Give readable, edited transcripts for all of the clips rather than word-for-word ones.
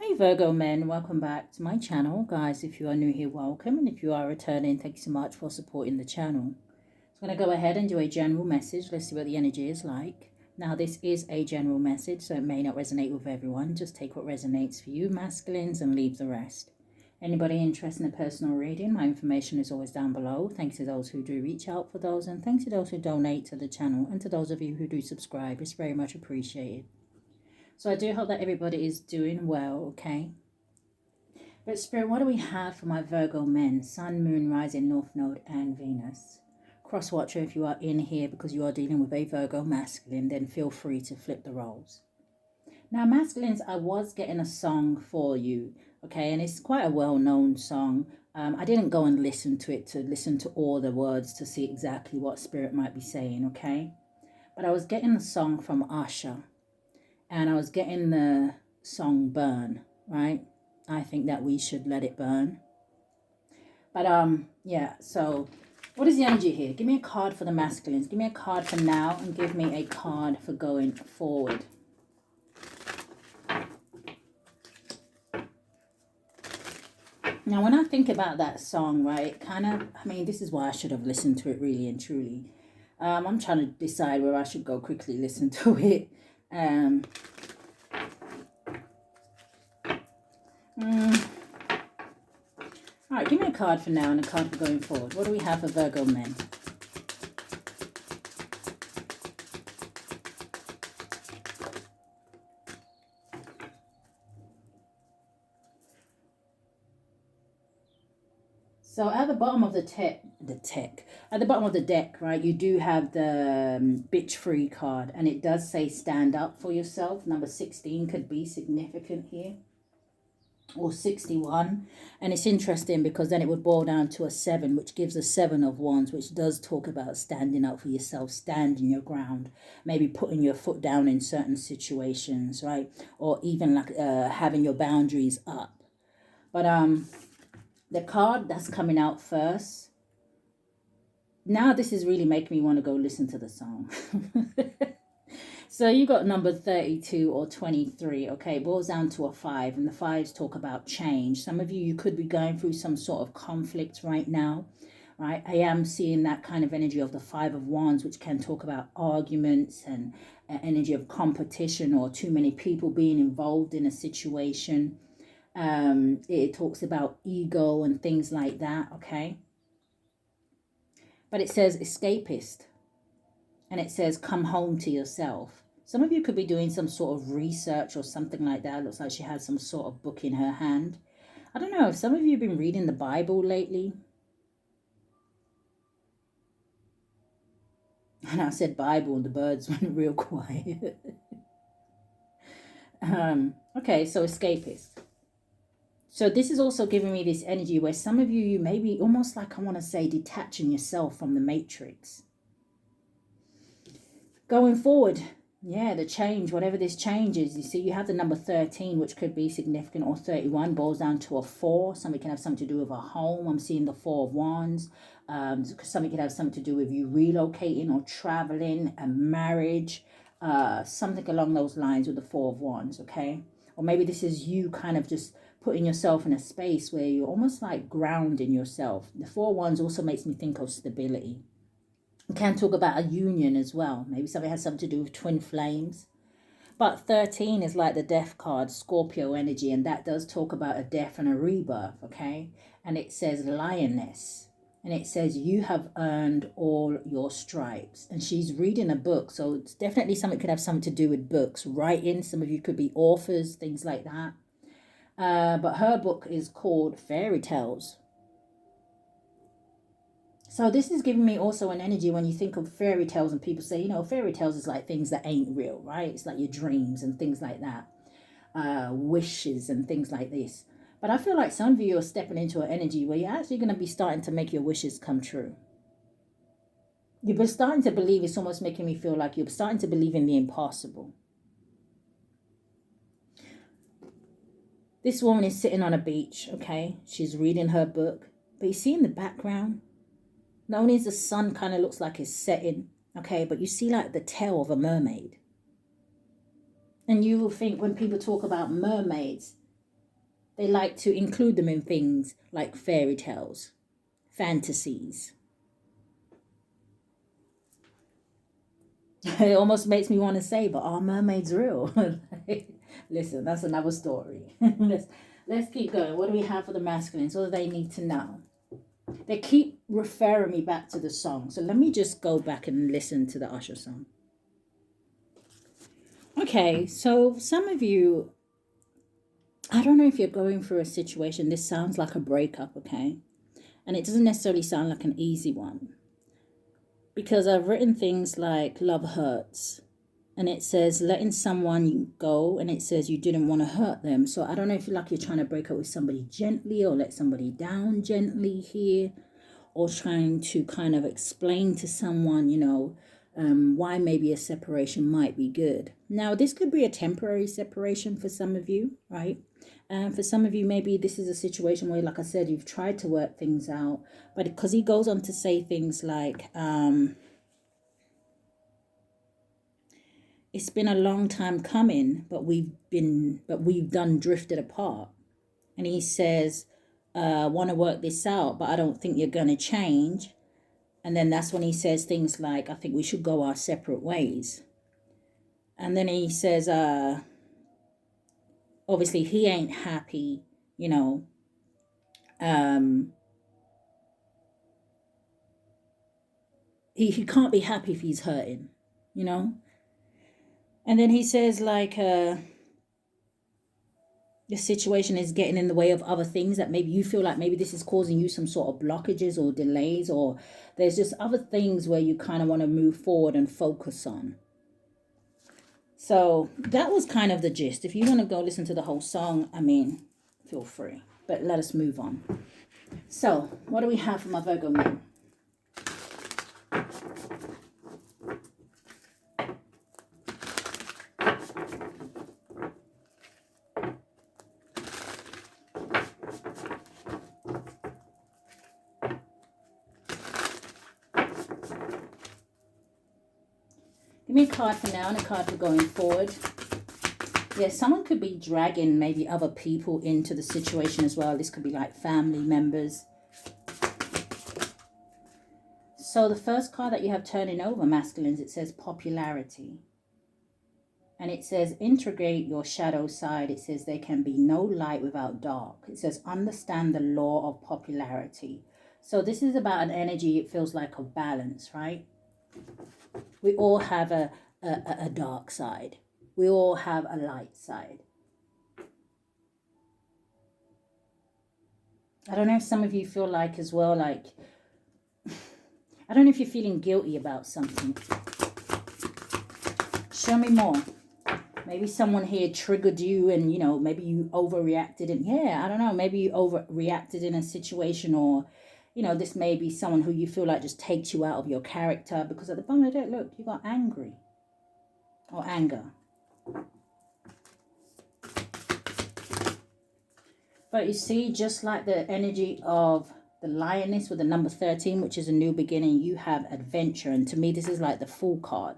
Hey Virgo men, welcome back to my channel. Guys, if you are new here, welcome. And if you are returning, thank you so much for supporting the channel. So I'm going to go ahead and do a general message. Let's see what the energy is like. Now, this is a general message, so it may not resonate with everyone. Just take what resonates for you, masculines, and leave the rest. Anybody interested in a personal reading, my information is always down below. Thanks to those who do reach out for those, and thanks to those who donate to the channel, and to those of you who do subscribe. It's very much appreciated. So I do hope that everybody is doing well, okay? But Spirit, what do we have for my Virgo men? Sun, Moon, Rising, North Node, and Venus. Cross Watcher, if you are in here because you are dealing with a Virgo masculine, then feel free to flip the roles. Now, masculines, I was getting a song for you, okay? And it's quite a well-known song. I didn't go and listen to it to listen to all the words to see exactly what Spirit might be saying, okay? But I was getting the song from Usher. And I was getting the song Burn, right? I think that we should let it burn. But yeah, so what is the energy here? Give me a card for the masculines. Give me a card for now and give me a card for going forward. Now, when I think about that song, right, this is why I should have listened to it really and truly. I'm trying to decide where I should go quickly listen to it. All right, give me a card for now and a card for going forward. What do we have for Virgo men? So at the bottom of at the bottom of the deck, right, you do have the bitch free card, and it does say stand up for yourself. Number 16 could be significant here, or 61. And it's interesting because then it would boil down to a 7, which gives a 7 of wands, which does talk about standing up for yourself, standing your ground, maybe putting your foot down in certain situations, right? Or even like having your boundaries up. But the card that's coming out first, now this is really making me want to go listen to the song. So you got number 32 or 23, okay, it boils down to a 5, and the 5s talk about change. Some of you could be going through some sort of conflict right now, right? I am seeing that kind of energy of the 5 of wands, which can talk about arguments and energy of competition or too many people being involved in a situation. It talks about ego and things like that, okay? But it says escapist, and it says come home to yourself. Some of you could be doing some sort of research or something like that. It looks like she has some sort of book in her hand. I don't know if some of you have been reading the Bible lately. And I said Bible and the birds went real quiet. Okay, so escapist. So this is also giving me this energy where some of you may be almost like, I want to say, detaching yourself from the matrix. Going forward, yeah, the change, whatever this change is, you see, you have the number 13, which could be significant, or 31, boils down to a 4. Something can have something to do with a home. I'm seeing the 4 of wands. Something can have something to do with you relocating or traveling, a marriage, something along those lines with the 4 of wands, okay? Or maybe this is you kind of just putting yourself in a space where you're almost like grounding yourself. The 4 of wands also makes me think of stability. We can talk about a union as well. Maybe something has something to do with twin flames. But 13 is like the death card, Scorpio energy, and that does talk about a death and a rebirth, okay? And it says lioness. And it says you have earned all your stripes. And she's reading a book, so it's definitely something could have something to do with books, writing. Some of you could be authors, things like that. But her book is called Fairy Tales. So this is giving me also an energy when you think of fairy tales and people say, you know, fairy tales is like things that ain't real, right? It's like your dreams and things like that. Wishes and things like this. But I feel like some of you are stepping into an energy where you're actually going to be starting to make your wishes come true. You've been starting to believe, it's almost making me feel like you're starting to believe in the impossible. This woman is sitting on a beach, okay? She's reading her book. But you see in the background, not only is the sun kind of looks like it's setting, okay, but you see like the tail of a mermaid. And you will think when people talk about mermaids, They like to include them in things like fairy tales, fantasies. It almost makes me want to say, but are mermaids real? Listen, that's another story. let's keep going. What do we have for the masculines? What do they need to know? They keep referring me back to the song. So let me just go back and listen to the Usher song. Okay, so some of you, I don't know if you're going through a situation. This sounds like a breakup, okay? And it doesn't necessarily sound like an easy one. Because I've written things like love hurts. And it says letting someone go, and it says you didn't want to hurt them. So I don't know if you're trying to break up with somebody gently or let somebody down gently here, or trying to kind of explain to someone, why maybe a separation might be good. Now, this could be a temporary separation for some of you, right? And for some of you, maybe this is a situation where, like I said, you've tried to work things out, but because he goes on to say things like, it's been a long time coming, but we've done drifted apart. And he says, want to work this out, but I don't think you're going to change. And then that's when he says things like, I think we should go our separate ways. And then he says, obviously he ain't happy, he can't be happy if he's hurting, And then he says like, the situation is getting in the way of other things that maybe you feel like maybe this is causing you some sort of blockages or delays, or there's just other things where you kind of want to move forward and focus on. So that was kind of the gist. If you want to go listen to the whole song, feel free. But let us move on. So what do we have for my Virgo men? Give me a card for now and a card for going forward. Yeah, someone could be dragging maybe other people into the situation as well. This could be like family members. So the first card that you have turning over, masculines, it says popularity. And it says integrate your shadow side. It says there can be no light without dark. It says understand the law of popularity. So this is about an energy, it feels like, of balance, right? We all have a dark side. We all have a light side. I don't know if some of you feel like as well, like, I don't know if you're feeling guilty about something. Show me more. Maybe someone here triggered you and, maybe you overreacted. And I don't know, maybe you overreacted in a situation, or, this may be someone who you feel like just takes you out of your character, because at the bottom of the deck, look, you got angry or anger. But you see, just like the energy of the lioness with the number 13, which is a new beginning, you have adventure. And to me, this is like the Fool card.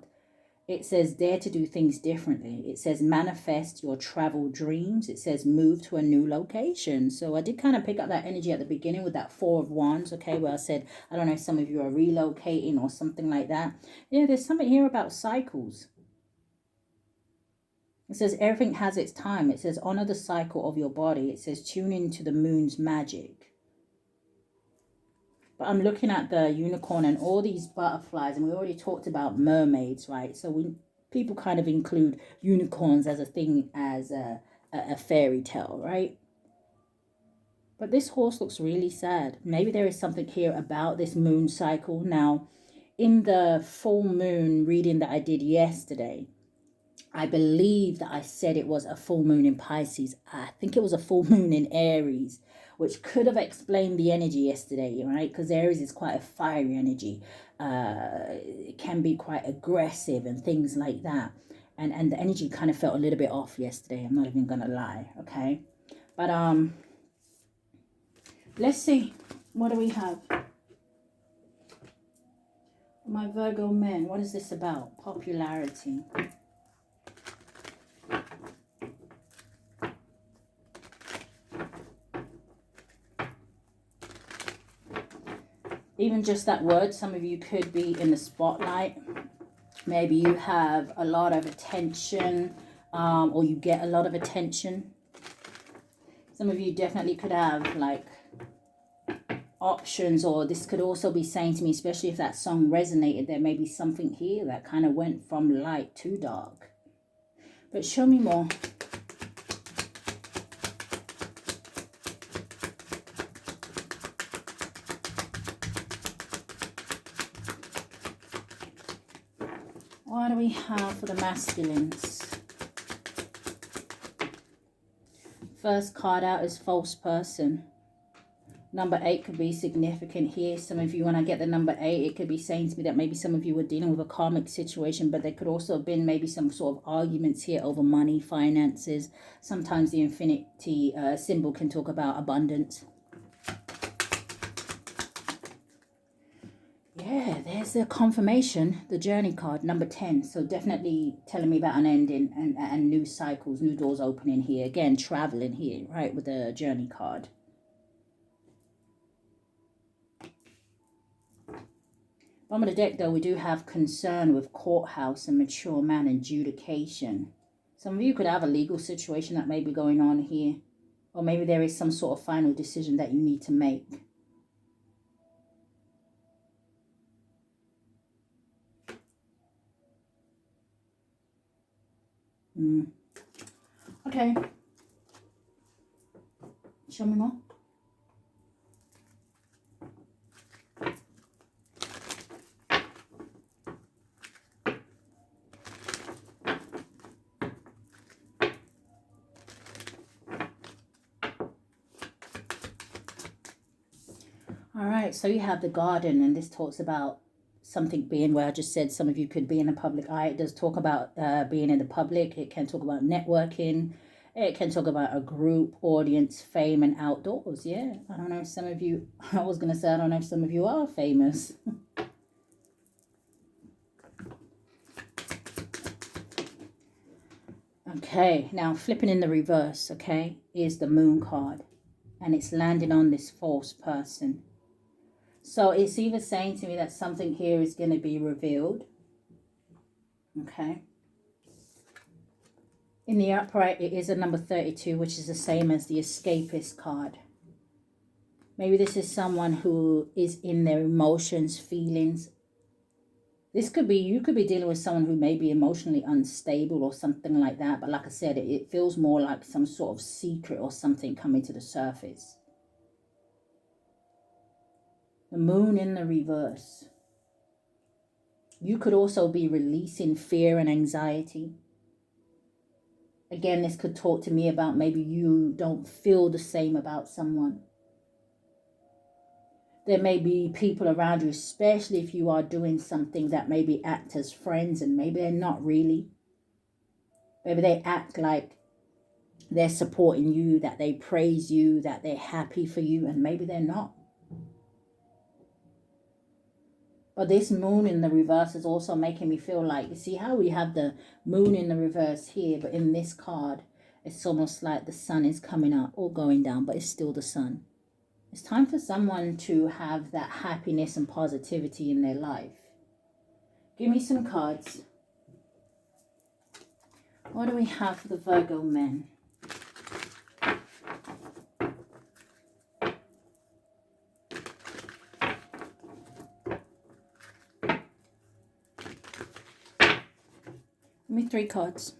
It says dare to do things differently. It says manifest your travel dreams. It says move to a new location. So I did kind of pick up that energy at the beginning with that 4 of Wands, okay, where I said, I don't know if some of you are relocating or something like that. Yeah, there's something here about cycles. It says everything has its time. It says honor the cycle of your body. It says tune into the moon's magic. But I'm looking at the unicorn and all these butterflies, and we already talked about mermaids, right? So people kind of include unicorns as a thing, as a fairy tale, right? But this horse looks really sad. Maybe there is something here about this moon cycle. Now, in the full moon reading that I did yesterday, I believe that I said it was a full moon in Pisces. I think it was a full moon in Aries, which could have explained the energy yesterday, right? Because Aries is quite a fiery energy. It can be quite aggressive and things like that. And the energy kind of felt a little bit off yesterday. I'm not even going to lie, okay? But let's see. What do we have? My Virgo men, what is this about? Popularity. Even just that word, some of you could be in the spotlight. Maybe you have a lot of attention, or you get a lot of attention. Some of you definitely could have like options, or this could also be saying to me, especially if that song resonated, there may be something here that kind of went from light to dark. But show me more. What do we have for the masculines? First card out is false person. Number 8 could be significant here. Some of you, when I get the number 8, it could be saying to me that maybe some of you were dealing with a karmic situation, but there could also have been maybe some sort of arguments here over money, finances. Sometimes the infinity symbol can talk about abundance. Yeah, there's the confirmation, the journey card, number 10. So definitely telling me about an ending and new cycles, new doors opening here. Again, traveling here, right, with the journey card. Bottom of the deck, though, we do have concern with courthouse and mature man adjudication. Some of you could have a legal situation that may be going on here. Or maybe there is some sort of final decision that you need to make. Okay. Show me more. All right, so you have the garden, and this talks about something being where I just said some of you could be in the public eye. It does talk about being in the public. It can talk about networking. It can talk about a group, audience, fame, and outdoors. Yeah, I don't know if some of you, I was going to say, I don't know if some of you are famous. Okay, now flipping in the reverse, okay, is the moon card. And it's landing on this false person. So it's either saying to me that something here is going to be revealed. Okay. In the upright, it is a number 32, which is the same as the escapist card. Maybe this is someone who is in their emotions, feelings. This could be, you could be dealing with someone who may be emotionally unstable or something like that. But like I said, it feels more like some sort of secret or something coming to the surface. The moon in the reverse. You could also be releasing fear and anxiety. Again, this could talk to me about maybe you don't feel the same about someone. There may be people around you, especially if you are doing something that maybe act as friends, and maybe they're not really. Maybe they act like they're supporting you, that they praise you, that they're happy for you, and maybe they're not. But this moon in the reverse is also making me feel like, you see how we have the moon in the reverse here, but in this card, it's almost like the sun is coming up or going down, but it's still the sun. It's time for someone to have that happiness and positivity in their life. Give me some cards. What do we have for the Virgo men? Give me 3 cards.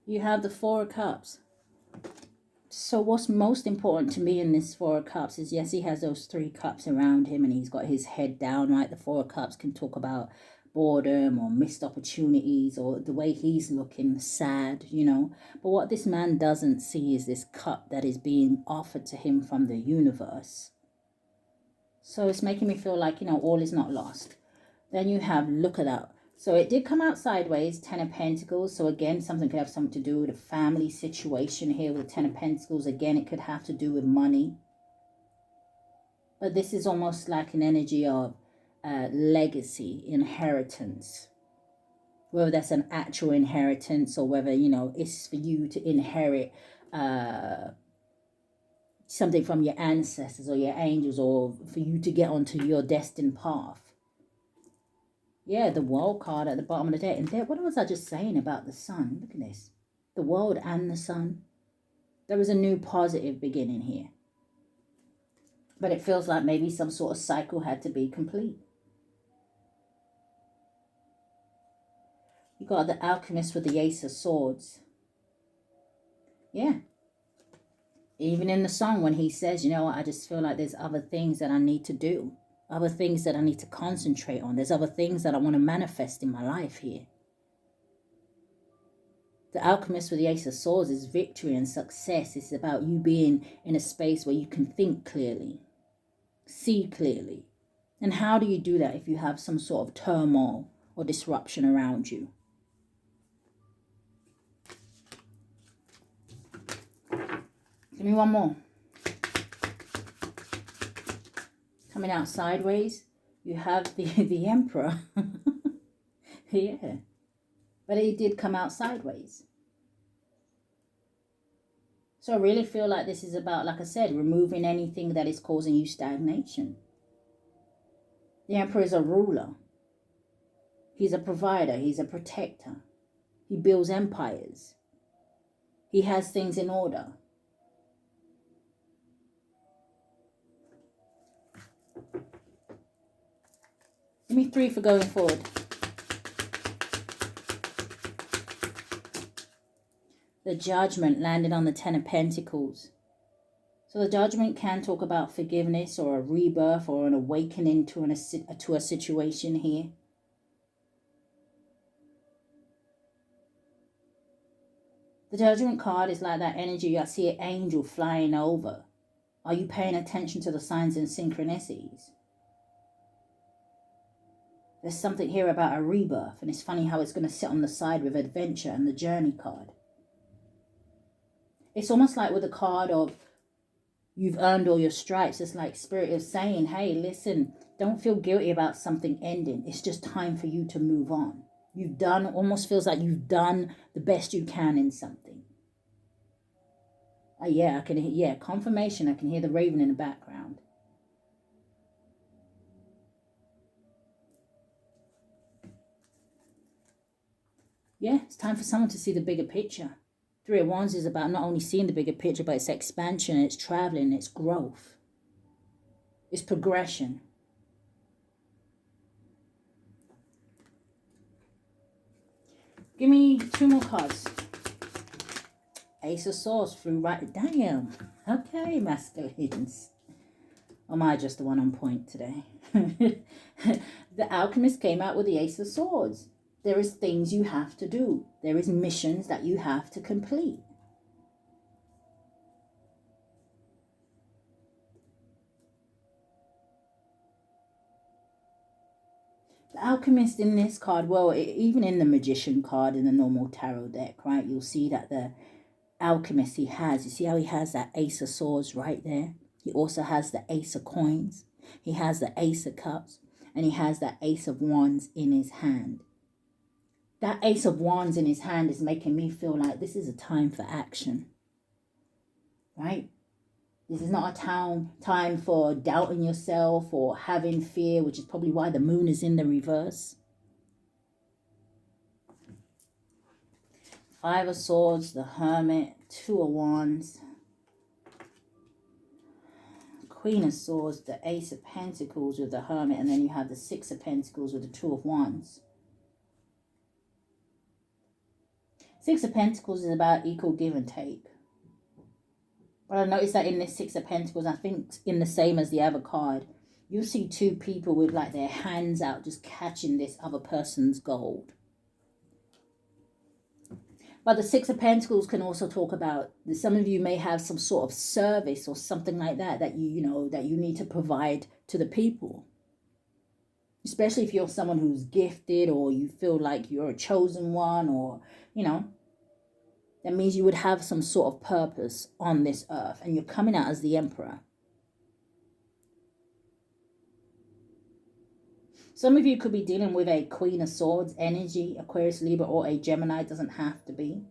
You have the 4 of Cups. So what's most important to me in this 4 of Cups is, yes, he has those 3 cups around him and he's got his head down, right? The 4 of Cups can talk about boredom or missed opportunities or the way he's looking sad, you know. But what this man doesn't see is this cup that is being offered to him from the universe. So it's making me feel like, you know, all is not lost. Then you have, look at that. So it did come out sideways, 10 of Pentacles. So again, something could have something to do with a family situation here with 10 of Pentacles. Again, it could have to do with money. But this is almost like an energy of legacy, inheritance. Whether that's an actual inheritance or whether, you know, it's for you to inherit something from your ancestors or your angels, or for you to get onto your destined path. Yeah, the world card at the bottom of the deck. And there, what was I just saying about the sun? Look at this. The world and the sun. There was a new positive beginning here. But it feels like maybe some sort of cycle had to be complete. You got the alchemist with the ace of swords. Yeah. Even in the song when he says, you know what, I just feel like there's other things that I need to do. Other things that I need to concentrate on. There's other things that I want to manifest in my life here. The alchemist with the ace of swords is victory and success. It's about you being in a space where you can think clearly, see clearly. And how do you do that if you have some sort of turmoil or disruption around you? Give me one more. Coming out sideways, you have the emperor. Yeah. But he did come out sideways. So I really feel like this is about, like I said, removing anything that is causing you stagnation. The emperor is a ruler. He's a provider. He's a protector. He builds empires. He has things in order. Give me 3 for going forward. The judgment landed on the 10 of Pentacles. So the judgment can talk about forgiveness or a rebirth or an awakening to a situation here. The judgment card is like that energy. I see an angel flying over. Are you paying attention to the signs and synchronicities? There's something here about a rebirth, and it's funny how it's going to sit on the side with adventure and the journey card. It's almost like with the card of you've earned all your stripes. It's like Spirit is saying, hey, listen, don't feel guilty about something ending. It's just time for you to move on. You've done, almost feels like you've done the best you can in something. Yeah, I can hear, yeah, confirmation. I can hear the raven in the background. Yeah, it's time for someone to see the bigger picture. 3 of Wands is about not only seeing the bigger picture, but it's expansion, it's traveling, it's growth. It's progression. Give me 2 more cards. Ace of Swords flew right. Damn. Okay, masculines. Or am I just the one on point today? The alchemist came out with the Ace of Swords. There is things you have to do. There is missions that you have to complete. The alchemist in this card, well, even in the magician card in the normal tarot deck, right, you'll see that the alchemist you see how he has that Ace of Swords right there? He also has the Ace of Coins. He has the Ace of Cups. And he has that Ace of Wands in his hand. That Ace of Wands in his hand is making me feel like this is a time for action. Right? This is not a time for doubting yourself or having fear, which is probably why the moon is in the reverse. 5 of Swords, the Hermit, 2 of Wands, Queen of Swords, the Ace of Pentacles with the Hermit, and then you have the 6 of Pentacles with the 2 of Wands. 6 of Pentacles is about equal give and take. But I noticed that in this 6 of Pentacles, I think in the same as the other card, you'll see 2 people with like their hands out just catching this other person's gold. But the 6 of Pentacles can also talk about, some of you may have some sort of service or something like that, that you need to provide to the people. Especially if you're someone who's gifted or you feel like you're a chosen one, or, that means you would have some sort of purpose on this earth and you're coming out as the Emperor. Some of you could be dealing with a Queen of Swords energy, Aquarius, Libra, or a Gemini. It doesn't have to be.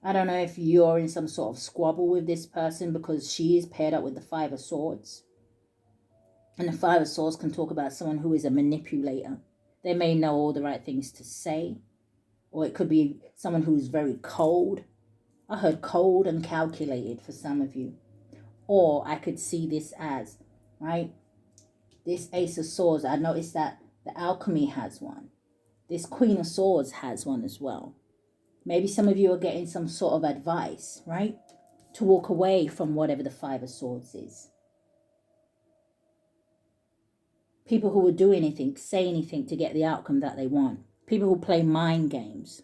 I don't know if you're in some sort of squabble with this person because she is paired up with the Five of Swords. And the Five of Swords can talk about someone who is a manipulator. They may know all the right things to say. Or it could be someone who's very cold. I heard cold and calculated for some of you. Or I could see this as, right? This Ace of Swords, I noticed that the Alchemy has one. This Queen of Swords has one as well. Maybe some of you are getting some sort of advice, right? To walk away from whatever the Five of Swords is. People who will do anything, say anything to get the outcome that they want. People who play mind games.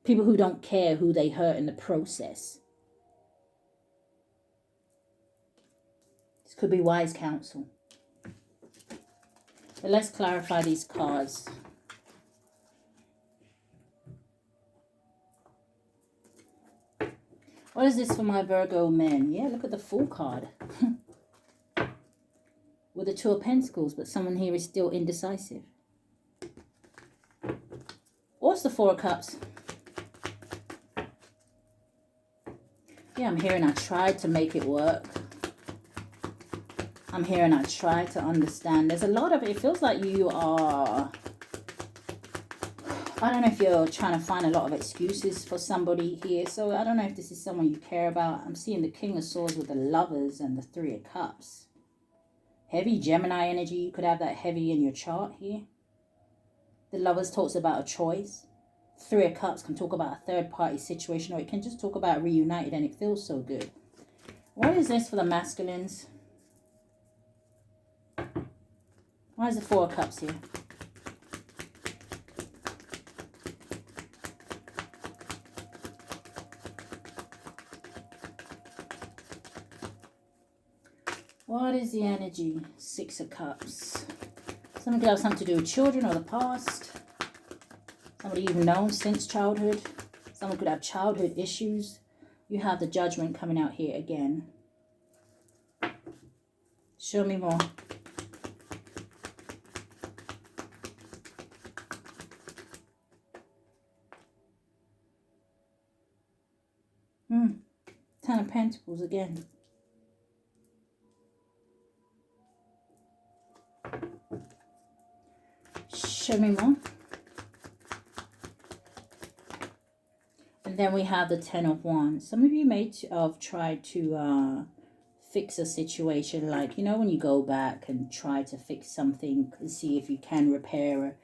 People who don't care who they hurt in the process. This could be wise counsel. But let's clarify these cards. What is this for my Virgo men? Yeah, look at the Fool card. With the Two of Pentacles, but someone here is still indecisive. What's the Four of Cups? Yeah, I'm hearing I tried to make it work. I'm hearing I tried to understand. There's a lot of it feels like you are... I don't know if you're trying to find a lot of excuses for somebody here. So I don't know if this is someone you care about. I'm seeing the King of Swords with the Lovers and the Three of Cups. Heavy Gemini energy. You could have that heavy in your chart here. The Lovers talks about a choice. Three of Cups can talk about a third party situation, or it can just talk about reunited and it feels so good. What is this for the masculines? Why is the Four of Cups here? What is the energy? Six of Cups. Something could have something to do with children or the past. Somebody you've known since childhood. Someone could have childhood issues. You have the Judgment coming out here again. Show me more. Ten of Pentacles again. Show me more. And then we have the Ten of Wands. Some of you may have tried to fix a situation, like, you know, when you go back and try to fix something, see if you can repair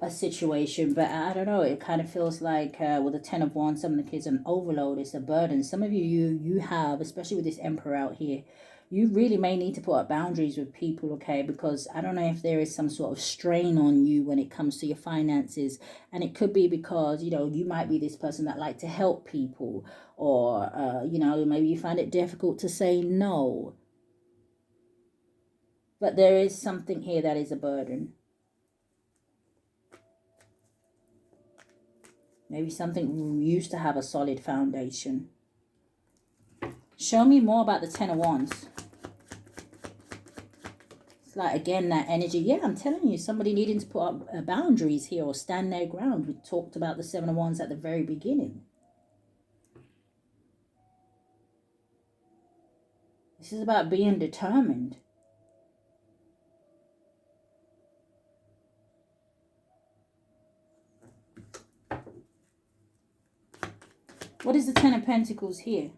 a situation. But I don't know, it kind of feels like with the Ten of Wands, some of the kids an overload, it's a burden. Some of you have, especially with this Emperor out here, you really may need to put up boundaries with people, okay? Because I don't know if there is some sort of strain on you when it comes to your finances. And it could be because, you know, you might be this person that like to help people. Or, you know, maybe you find it difficult to say no. But there is something here that is a burden. Maybe something used to have a solid foundation. Show me more about the Ten of Wands. It's like, again, that energy. Yeah, I'm telling you, somebody needing to put up boundaries here or stand their ground. We talked about the Seven of Wands at the very beginning. This is about being determined. What is the Ten of Pentacles here?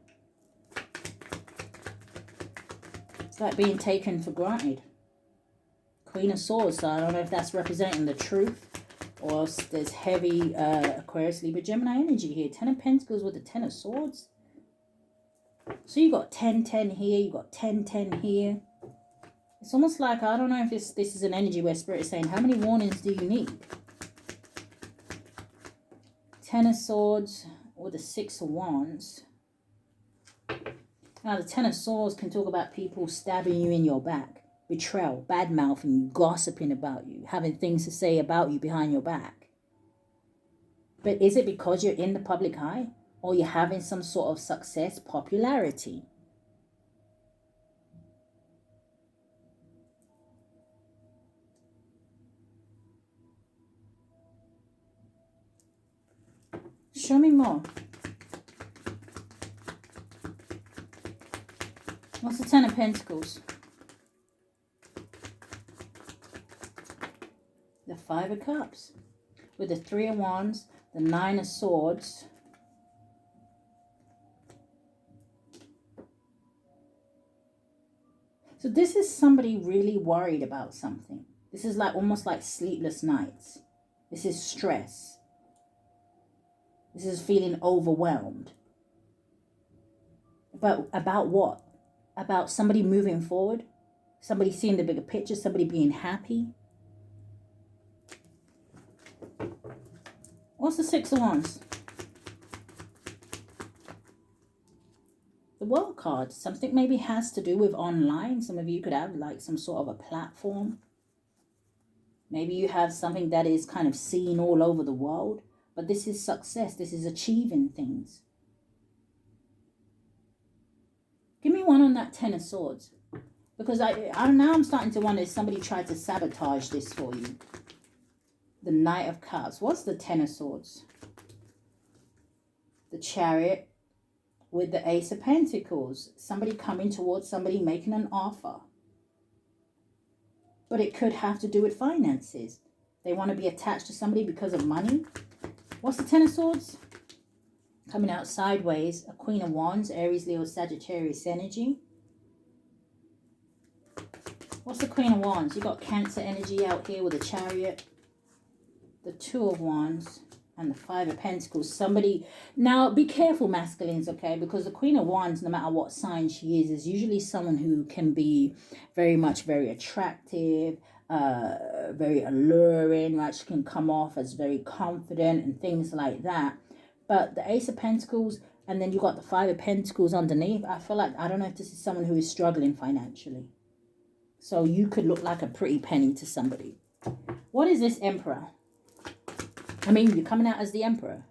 It's like being taken for granted. Queen of Swords, so I don't know if that's representing the truth or else there's heavy Aquarius, Libra, Gemini energy here. Ten of Pentacles with the Ten of Swords. So you got 10-10 here, you got 10-10 here. It's almost like, I don't know if this is an energy where Spirit is saying, how many warnings do you need? Ten of Swords with the Six of Wands. Now, the Ten of Swords can talk about people stabbing you in your back. Betrayal, bad-mouthing you, gossiping about you, having things to say about you behind your back. But is it because you're in the public eye? Or you're having some sort of success, popularity? Show me more. What's the Ten of Pentacles? The Five of Cups. With the Three of Wands, the Nine of Swords. So this is somebody really worried about something. This is like almost like sleepless nights. This is stress. This is feeling overwhelmed. But about what? About somebody moving forward? Somebody seeing the bigger picture? Somebody being happy? What's the Six of Wands? The World card. Something maybe has to do with online. Some of you could have like some sort of a platform. Maybe you have something that is kind of seen all over the world. But this is success. This is achieving things. Give me one on that Ten of Swords. Because I'm starting to wonder if somebody tried to sabotage this for you. The Knight of Cups. What's the Ten of Swords? The Chariot with the Ace of Pentacles. Somebody coming towards somebody, making an offer. But it could have to do with finances. They want to be attached to somebody because of money. What's the Ten of Swords? Coming out sideways, a Queen of Wands, Aries, Leo, Sagittarius energy. What's the Queen of Wands? You got Cancer energy out here with a Chariot, the Two of Wands, and the Five of Pentacles. Somebody, now be careful masculines, okay? Because the Queen of Wands, no matter what sign she is usually someone who can be very attractive, very alluring, right? She can come off as very confident and things like that. But the Ace of Pentacles, and then you got the Five of Pentacles underneath. I feel like, I don't know if this is someone who is struggling financially. So you could look like a pretty penny to somebody. What is this Emperor? I mean, you're coming out as the Emperor.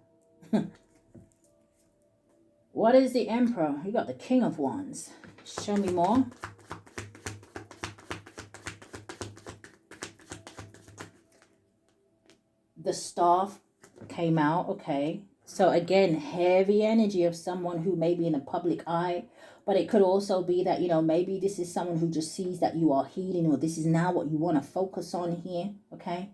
What is the Emperor? You got the King of Wands. Show me more. The Staff came out, okay. So again, heavy energy of someone who may be in the public eye. But it could also be that, you know, maybe this is someone who just sees that you are healing, or this is now what you want to focus on here, okay?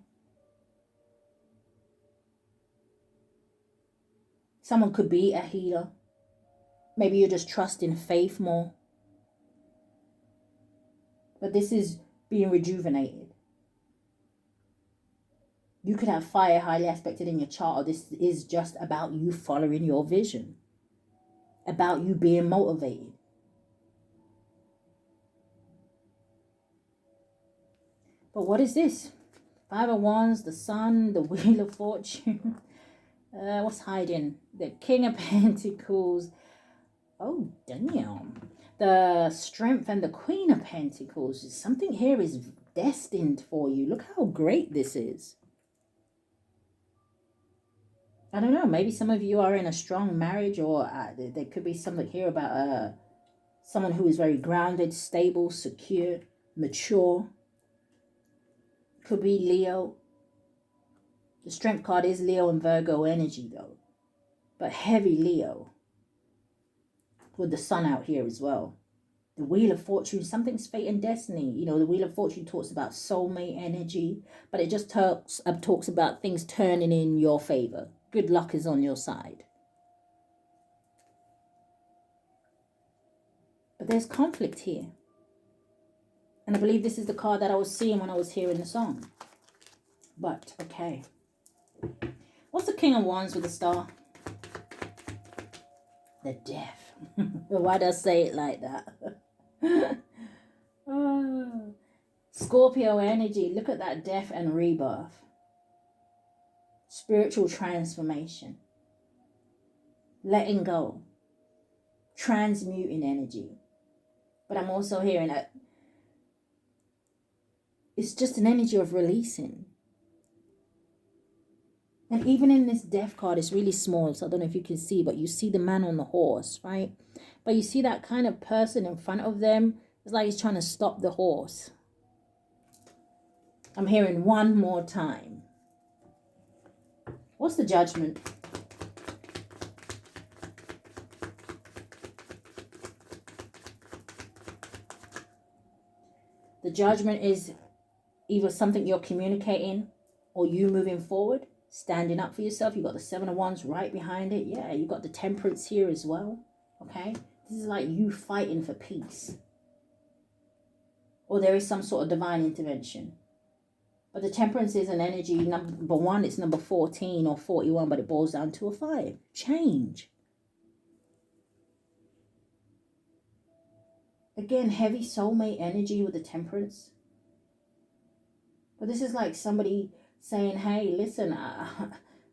Someone could be a healer. Maybe you're just trusting faith more. But this is being rejuvenated. You could have fire highly aspected in your chart, or this is just about you following your vision. About you being motivated. But what is this? Five of Wands, the Sun, the Wheel of Fortune. What's hiding? The King of Pentacles. Oh, damn. The Strength and the Queen of Pentacles. Something here is destined for you. Look how great this is. I don't know. Maybe some of you are in a strong marriage, or there could be something here about someone who is very grounded, stable, secure, mature. Could be Leo. The Strength card is Leo and Virgo energy though. But heavy Leo. With the Sun out here as well. The Wheel of Fortune, something's fate and destiny. You know, the Wheel of Fortune talks about soulmate energy. But it just talks about things turning in your favor. Good luck is on your side. But there's conflict here. And I believe this is the card that I was seeing when I was hearing the song. But, okay. What's the King of Wands with the Star? The Death. Why do I say it like that? Oh. Scorpio energy. Look at that death and rebirth. Spiritual transformation. Letting go. Transmuting energy. But I'm also hearing that it's just an energy of releasing. And even in this Death card, it's really small, so I don't know if you can see, but you see the man on the horse, right? But you see that kind of person in front of them. It's like he's trying to stop the horse. I'm hearing one more time. What's the Judgment? The Judgment is either something you're communicating or you moving forward, standing up for yourself. You've got the Seven of Wands right behind it. Yeah, you've got the Temperance here as well. Okay? This is like you fighting for peace. Or there is some sort of divine intervention. But the Temperance is an energy, number one, it's number 14 or 41, but it boils down to a 5. Change. Again, heavy soulmate energy with the Temperance. But this is like somebody saying, hey, listen,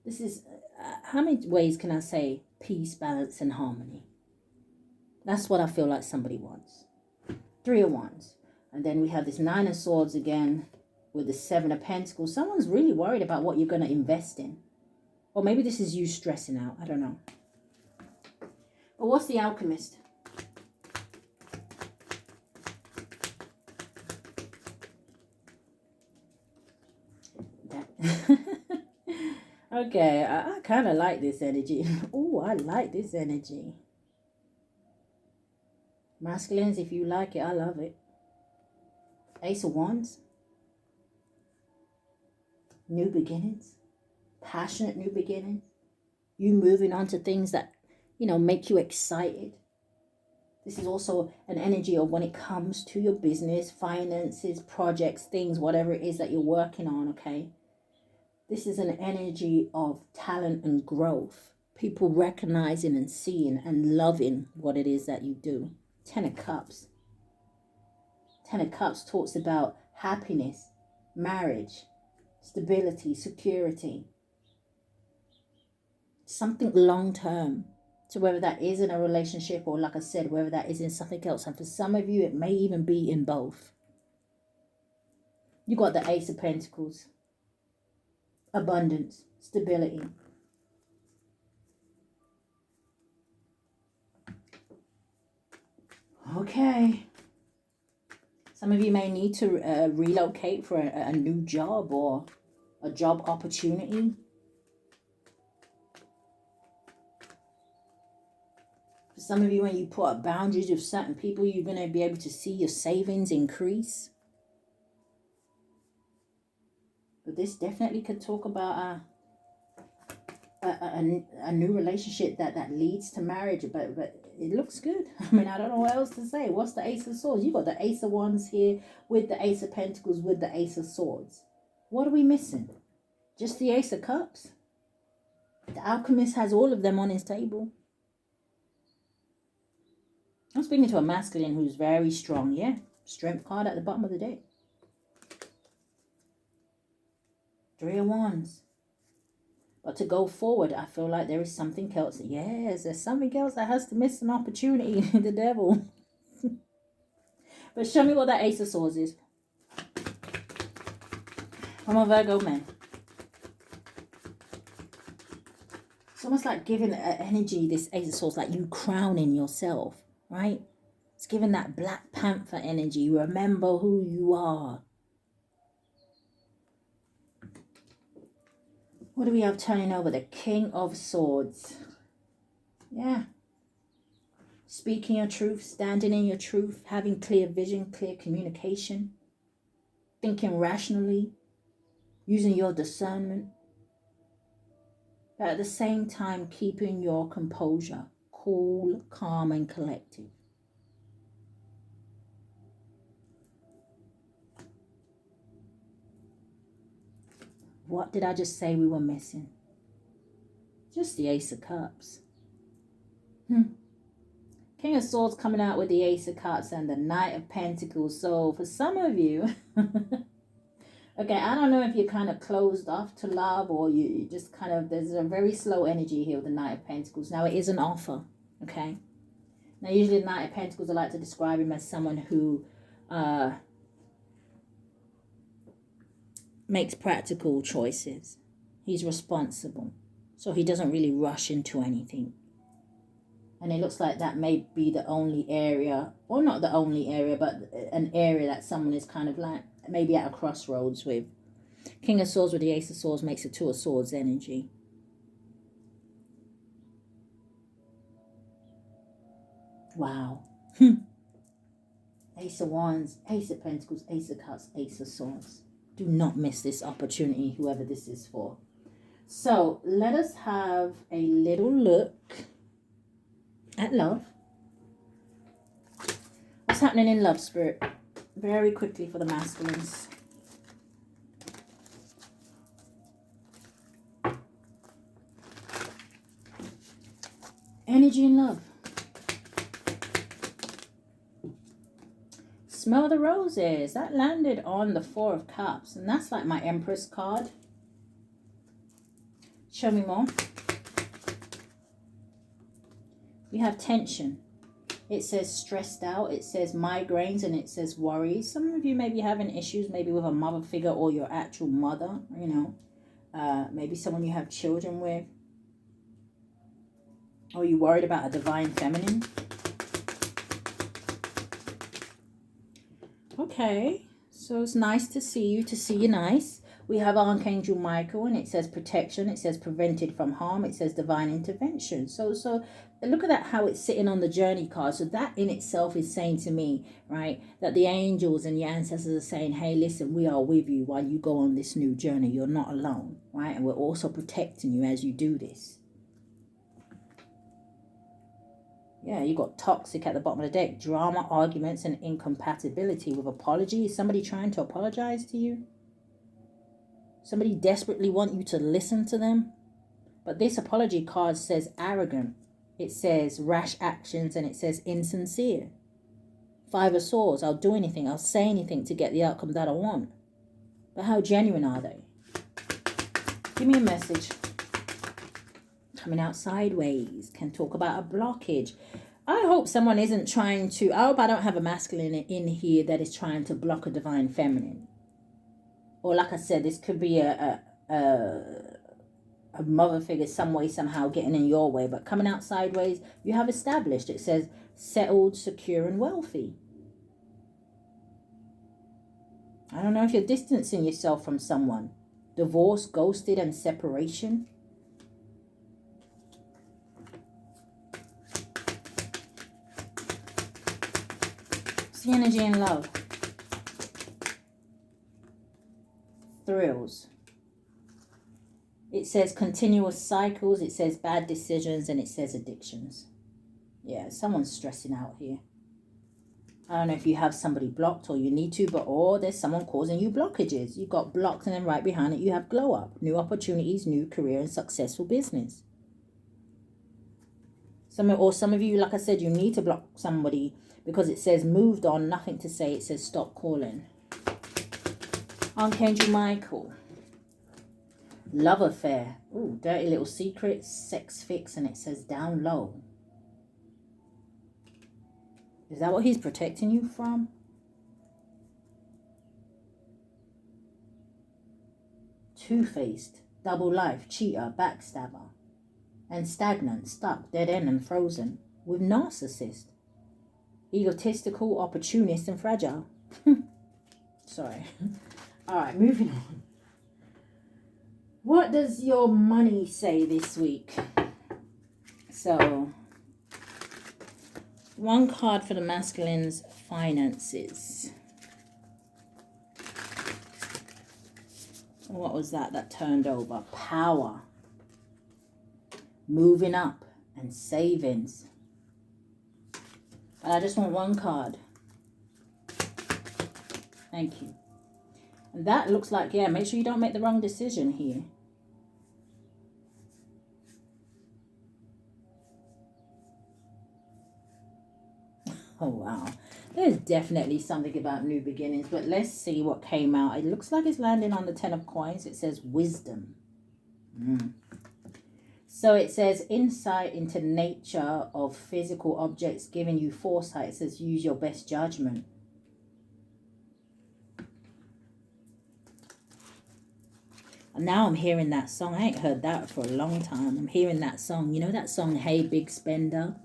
this is, how many ways can I say peace, balance, and harmony? That's what I feel like somebody wants. 3 of Wands. And then we have this 9 of Swords again with the 7 of Pentacles. Someone's really worried about what you're going to invest in. Or maybe this is you stressing out. I don't know. But what's the Alchemist? Okay, I kind of like this energy. Oh, I like this energy. Masculines, if you like it, I love it. Ace of Wands. New beginnings. Passionate new beginnings. You moving on to things that, make you excited. This is also an energy of when it comes to your business, finances, projects, things, whatever it is that you're working on, okay? This is an energy of talent and growth. People recognizing and seeing and loving what it is that you do. 10 of Cups. 10 of Cups talks about happiness, marriage, stability, security. Something long term. So whether that is in a relationship or, like I said, whether that is in something else. And for some of you, it may even be in both. You got the Ace of Pentacles. Abundance, stability. Okay. Some of you may need to relocate for a new job or a job opportunity. For some of you, when you put up boundaries with certain people, you're going to be able to see your savings increase. But this definitely could talk about a new relationship that leads to marriage, but it looks good. I mean, I don't know what else to say. What's the Ace of Swords? You got the Ace of Wands here with the Ace of Pentacles with the Ace of Swords. What are we missing? Just the Ace of Cups? The Alchemist has all of them on his table. I'm speaking to a masculine who's very strong, yeah? Strength card at the bottom of the deck. 3 of Wands. But to go forward, I feel like there is something else. Yes, there's something else that has to miss an opportunity. The devil. But show me what that Ace of Swords is. I'm a Virgo man. It's almost like giving energy, this Ace of Swords, like you crowning yourself, right? It's giving that Black Panther energy. Remember who you are. What do we have turning over? The King of Swords. Yeah. Speaking your truth, standing in your truth, having clear vision, clear communication, thinking rationally, using your discernment, but at the same time keeping your composure, cool, calm, and collected. What did I just say we were missing? Just the Ace of Cups. King of Swords coming out with the Ace of Cups and the Knight of Pentacles. So for some of you, okay, I don't know if you're kind of closed off to love or you just kind of, there's a very slow energy here with the Knight of Pentacles. Now it is an offer, okay? Now usually the Knight of Pentacles, I like to describe him as someone who makes practical choices. He's responsible. So he doesn't really rush into anything. And it looks like that may be the only area, or not the only area, but an area that someone is kind of like maybe at a crossroads with. King of Swords with the Ace of Swords makes a 2 of Swords energy. Wow. Ace of Wands, Ace of Pentacles, Ace of Cups, Ace of Swords. Do not miss this opportunity, whoever this is for. So let us have a little look at love. What's happening in love, Spirit? Very quickly for the masculines. Energy and love. Smell the roses. That landed on the Four of Cups. And that's like my Empress card. Show me more. We have tension. It says stressed out. It says migraines and it says worries. Some of you may be having issues maybe with a mother figure or your actual mother, you know. Maybe someone you have children with. Or you worried about a divine feminine. Okay, so it's nice to see you, nice. We have Archangel Michael and it says protection. It says prevented from harm. It says divine intervention. So look at that, how it's sitting on the journey card. So that in itself is saying to me, right, that the angels and your ancestors are saying, hey, listen, we are with you while you go on this new journey. You're not alone, right? And we're also protecting you as you do this. Yeah, you got toxic at the bottom of the deck. Drama, arguments, and incompatibility with apology. Is somebody trying to apologize to you? Somebody desperately want you to listen to them? But this apology card says arrogant. It says rash actions, and it says insincere. Five of Swords. I'll do anything. I'll say anything to get the outcome that I want. But how genuine are they? Give me a message. Coming out sideways, can talk about a blockage. I hope someone isn't trying to, I hope I don't have a masculine in here that is trying to block a divine feminine. Or like I said, this could be a mother figure some way, somehow getting in your way. But coming out sideways, you have established. It says settled, secure, and wealthy. I don't know if you're distancing yourself from someone. Divorce, ghosted, and separation. The energy and love. Thrills. It says continuous cycles. It says bad decisions. And it says addictions. Yeah, someone's stressing out here. I don't know if you have somebody blocked or you need to, or there's someone causing you blockages. You got blocked and then right behind it you have glow up. New opportunities, new career, and successful business. Some of you, like I said, you need to block somebody because it says moved on, nothing to say. It says stop calling. Archangel Michael. Love affair. Ooh, dirty little secret. Sex fix. And it says down low. Is that what he's protecting you from? Two-faced. Double life. Cheater. Backstabber. And stagnant. Stuck. Dead end and frozen. With narcissist. Egotistical, opportunist, and fragile. Sorry. All right, moving on. What does your money say this week? So, one card for the masculine's finances. What was that turned over? Power. Moving up and savings. But I just want one card. Thank you. And that looks like, yeah, make sure you don't make the wrong decision here. Oh, wow. There's definitely something about new beginnings, but let's see what came out. It looks like it's landing on the 10 of coins. It says wisdom. So it says insight into nature of physical objects, giving you foresight. It says use your best judgment. And now I'm hearing that song. I ain't heard that for a long time. I'm hearing that song. You know that song, Hey Big Spender?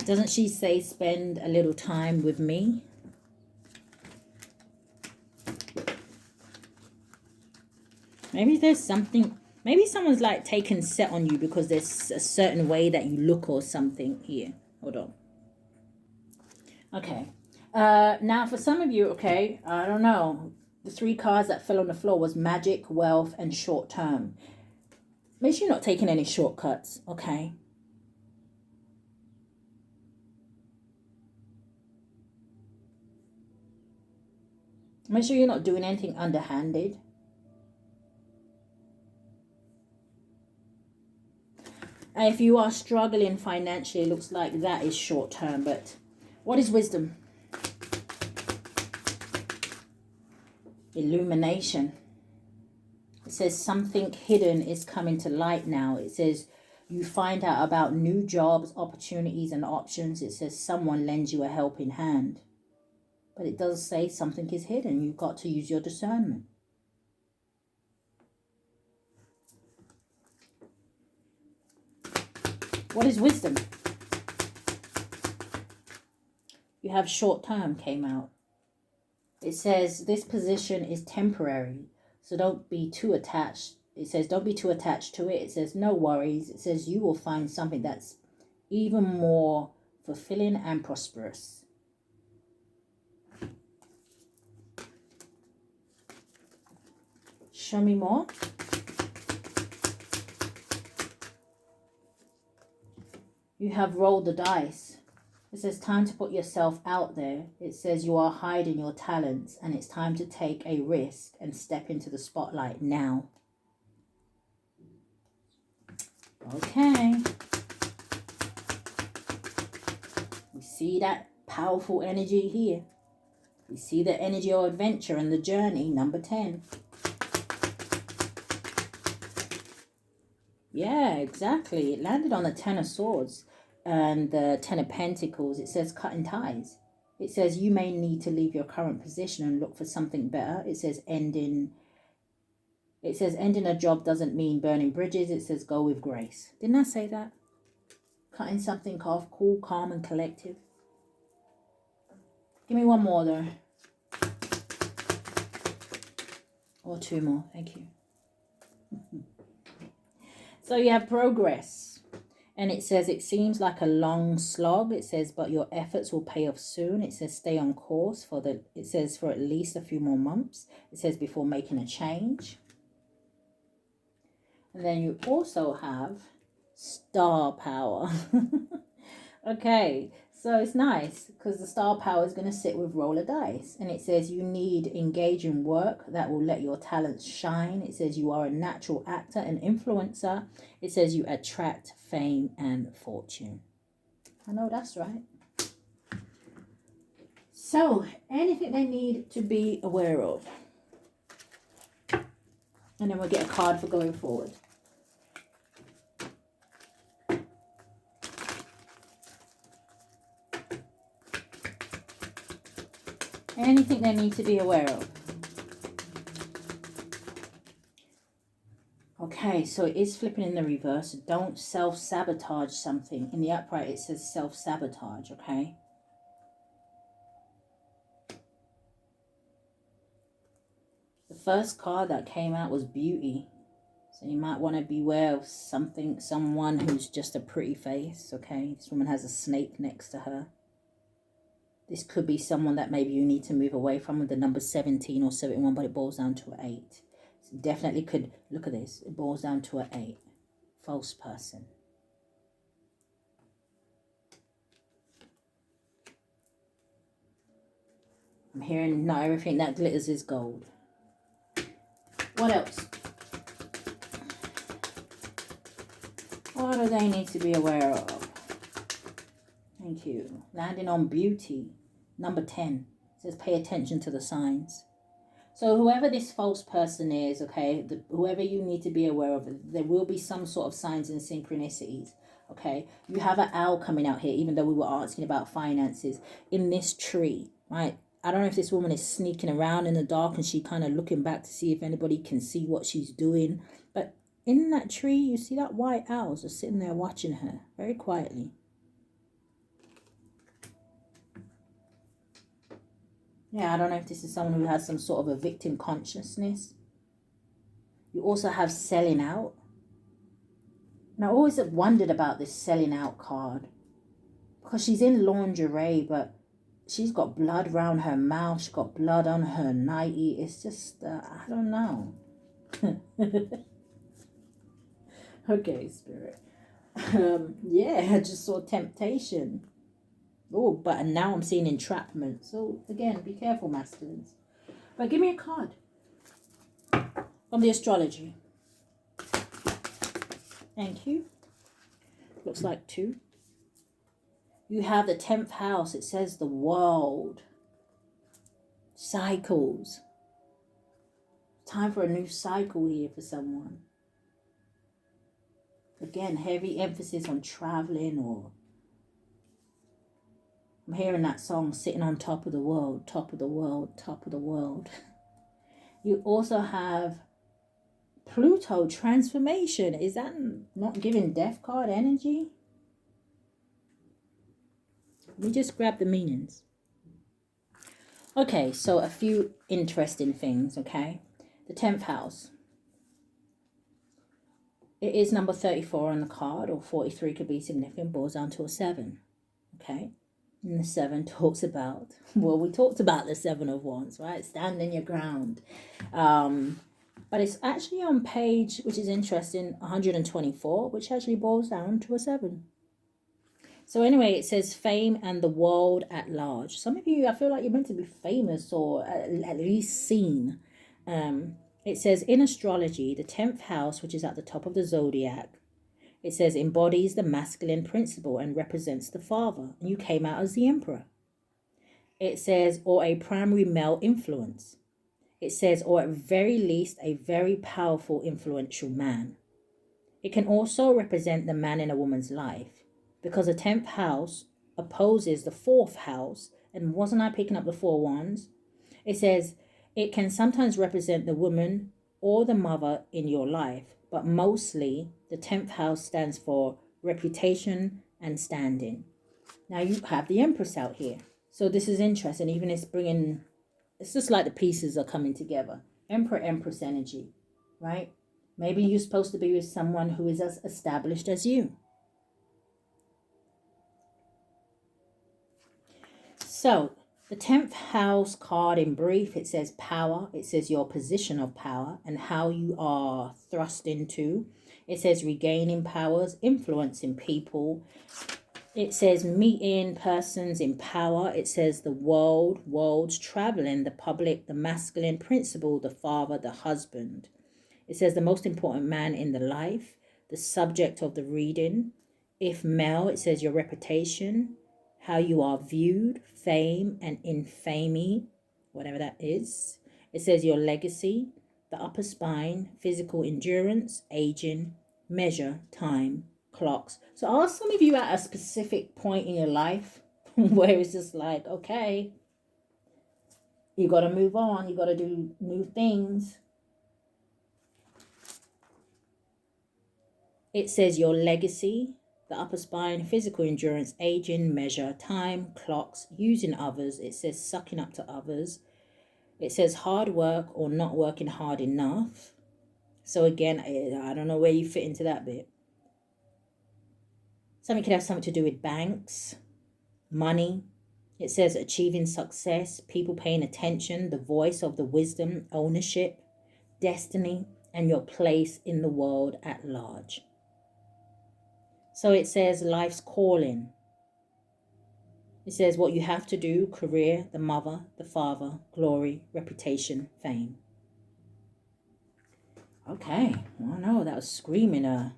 Doesn't she say spend a little time with me? Maybe there's something... Maybe someone's like taking set on you because there's a certain way that you look or something here. Hold on. Okay. Now, for some of you, okay, I don't know. The 3 cards that fell on the floor was magic, wealth, and short term. Make sure you're not taking any shortcuts, okay? Make sure you're not doing anything underhanded. And if you are struggling financially, it looks like that is short term. But what is wisdom? Illumination. It says something hidden is coming to light now. It says you find out about new jobs, opportunities, and options. It says someone lends you a helping hand. But it does say something is hidden. You've got to use your discernment. What is wisdom? You have short term came out. It says this position is temporary, so don't be too attached. It says don't be too attached to it. It says no worries. It says you will find something that's even more fulfilling and prosperous. Show me more. You have rolled the dice. It says time to put yourself out there. It says you are hiding your talents and it's time to take a risk and step into the spotlight now. Okay. We see that powerful energy here. We see the energy of adventure and the journey, number 10. Yeah, exactly. It landed on the 10 of Swords and the 10 of Pentacles. It says cutting ties. It says you may need to leave your current position and look for something better. It says ending a job doesn't mean burning bridges. It says go with grace. Didn't I say that? Cutting something off, cool, calm, and collective. Give me one more though. Or 2 more. Thank you. So you have progress. And it says it seems like a long slog. It says, but your efforts will pay off soon. It says stay on course for at least a few more months. It says before making a change. And then you also have star power. Okay, so it's nice because the star power is going to sit with roller dice. And it says you need engaging work that will let your talents shine. It says you are a natural actor and influencer. It says you attract fame and fortune. I know that's right. So, anything they need to be aware of. And then we'll get a card for going forward. Anything they need to be aware of. Okay, so it is flipping in the reverse. Don't self-sabotage something. In the upright, it says self-sabotage, okay? The first card that came out was beauty. So you might want to beware of someone who's just a pretty face, okay? This woman has a snake next to her. This could be someone that maybe you need to move away from with the number 17 or 71, but it boils down to an 8. So definitely could, look at this, it boils down to an 8. False person. I'm hearing not everything that glitters is gold. What else? What do they need to be aware of? Thank you. Landing on beauty. Number 10. It says pay attention to the signs. So whoever this false person is, okay, whoever you need to be aware of, there will be some sort of signs and synchronicities, okay? You have an owl coming out here, even though we were asking about finances, in this tree, right? I don't know if this woman is sneaking around in the dark and she kind of looking back to see if anybody can see what she's doing. But in that tree, you see that white owl just sitting there watching her very quietly. Yeah, I don't know if this is someone who has some sort of a victim consciousness. You also have selling out. And I always have wondered about this selling out card. Because she's in lingerie, but she's got blood around her mouth. She's got blood on her nightie. It's just, I don't know. Okay, Spirit. Yeah, I just saw temptation. Oh, but now I'm seeing entrapment. So, again, be careful, masculines. But give me a card from the astrology. Thank you. Looks like 2. You have the 10th house. It says the world. Cycles. Time for a new cycle here for someone. Again, heavy emphasis on traveling, or I'm hearing that song, sitting on top of the world, top of the world, top of the world. You also have Pluto transformation. Is that not giving death card energy? Let me just grab the meanings. Okay, so a few interesting things, okay? The 10th house. It is number 34 on the card, or 43 could be significant, boils down to a 7, okay? And the 7 talks about, well, we talked about the 7 of Wands, right? Standing your ground. But it's actually on page, which is interesting, 124, which actually boils down to a 7. So anyway, it says fame and the world at large. Some of you, I feel like you're meant to be famous or at least seen. It says in astrology, the 10th house, which is at the top of the zodiac, it says embodies the masculine principle and represents the father. And you came out as the emperor. It says, or a primary male influence. It says, or at very least, a very powerful, influential man. It can also represent the man in a woman's life, because the 10th house opposes the 4th house. And wasn't I picking up the 4 wands? It says, it can sometimes represent the woman or the mother in your life, but mostly the 10th house stands for reputation and standing. Now you have the Empress out here. So this is interesting. Even it's just like the pieces are coming together. Emperor, Empress energy, right? Maybe you're supposed to be with someone who is as established as you. So the 10th house card in brief, it says power. It says your position of power and how you are thrust into. It says regaining powers, influencing people. It says meeting persons in power. It says the world, worlds, traveling, the public, the masculine principle, the father, the husband. It says the most important man in the life, the subject of the reading. If male, it says your reputation, how you are viewed, fame and infamy, whatever that is. It says your legacy, the upper spine, physical endurance, aging, measure, time, clocks. So are some of you at a specific point in your life where it's just like, okay, you got to move on, you got to do new things. It says your legacy, the upper spine, physical endurance, aging, measure, time, clocks, using others. It says sucking up to others. It says hard work or not working hard enough. So again, I don't know where you fit into that bit. Something could have something to do with banks, money. It says achieving success, people paying attention, the voice of the wisdom, ownership, destiny, and your place in the world at large. So it says life's calling. It says what you have to do, career, the mother, the father, glory, reputation, fame. Okay, well, no, that was screaming a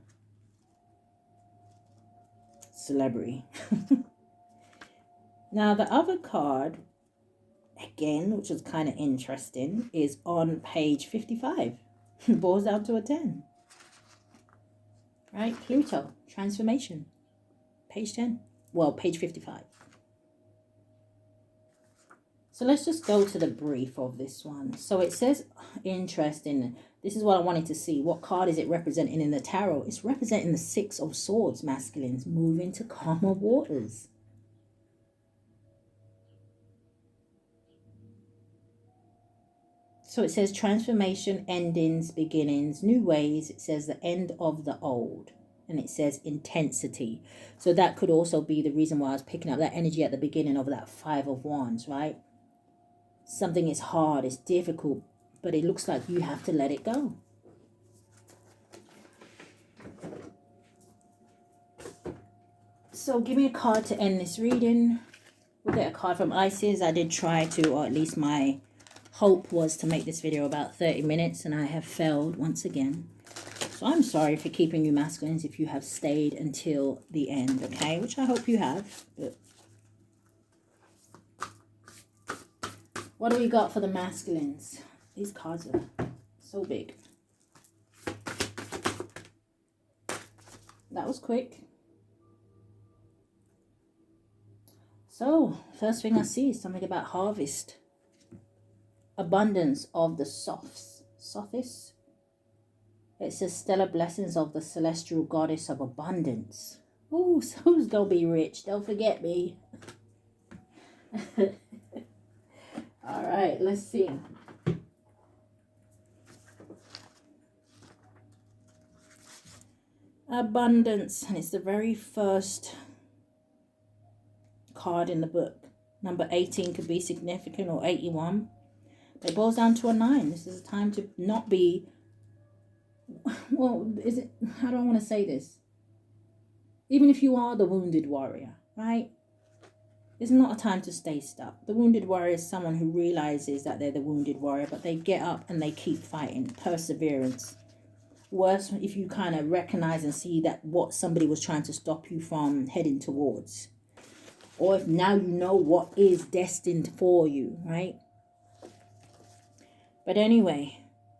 celebrity. Now the other card, again, which was kind of interesting, is on page 55. Boils down to a 10. Right, Pluto, transformation. Page 10. Well, page 55. So let's just go to the brief of this one. So it says, interesting, this is what I wanted to see. What card is it representing in the tarot? It's representing the 6 of Swords, masculines, moving to calmer waters. So it says transformation, endings, beginnings, new ways. It says the end of the old. and it says intensity. So that could also be the reason why I was picking up that energy at the beginning of that Five of Wands, right? Something is hard, it's difficult, but it looks like you have to let it go. So give me a card to end this reading. We'll get a card from Isis. I did try to, or at least my hope was to make this video about 30 minutes, and I have failed once again. So I'm sorry for keeping you masculines if you have stayed until the end, okay? Which I hope you have. But what do we got for the masculines? These cards are so big. That was quick. So, first thing I see is something about harvest. Abundance of the Sophis. It says stellar blessings of the celestial goddess of abundance. Ooh, so who's gonna be rich? Don't forget me. All right, let's see. Abundance, and it's the very first card in the book. Number 18 could be significant, or 81. It boils down to a 9. This is a time to not be, well, is it, how do I want to say this? Even if you are the wounded warrior, right? It's not a time to stay stuck. The wounded warrior is someone who realizes that they're the wounded warrior, but they get up and they keep fighting. Perseverance. Worse if you kind of recognize and see that what somebody was trying to stop you from heading towards. Or if now you know what is destined for you, right? But anyway,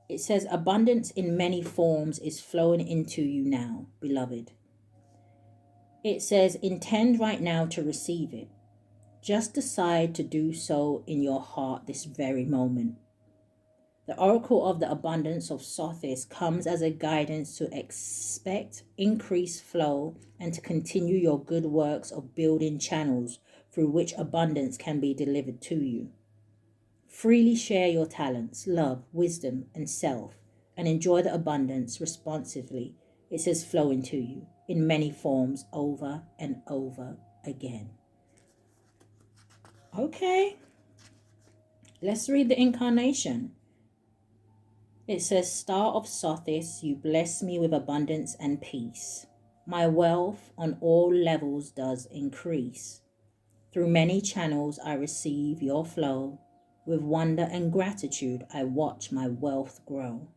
it says abundance in many forms is flowing into you now, beloved. It says intend right now to receive it. Just decide to do so in your heart this very moment. The oracle of the abundance of Sothis comes as a guidance to expect increased flow and to continue your good works of building channels through which abundance can be delivered to you. Freely share your talents, love, wisdom, and self, and enjoy the abundance responsively. It says flow into you in many forms over and over again. Okay, let's read the incarnation. It says, Star of Sothis, you bless me with abundance and peace. My wealth on all levels does increase. Through many channels I receive your flow. With wonder and gratitude I watch my wealth grow.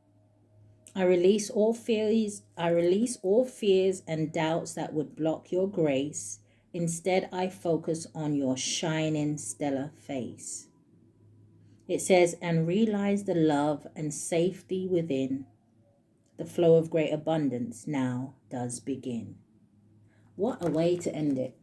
I release all fears and doubts that would block your grace. Instead, I focus on your shining stellar face. It says, and realize the love and safety within. The flow of great abundance now does begin. What a way to end it.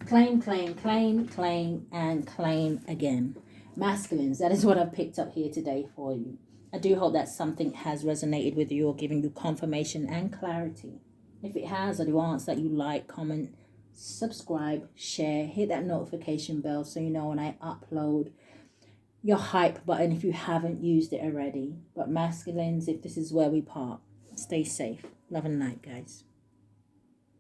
Claim, claim, claim, claim, and claim again. Masculines, that is what I've picked up here today for you. I do hope that something has resonated with you or given you confirmation and clarity. If it has, I do ask that you like, comment, subscribe, share, hit that notification bell so you know when I upload. Your hype button if you haven't used it already. But masculines, if this is where we part, stay safe. Love and light, guys.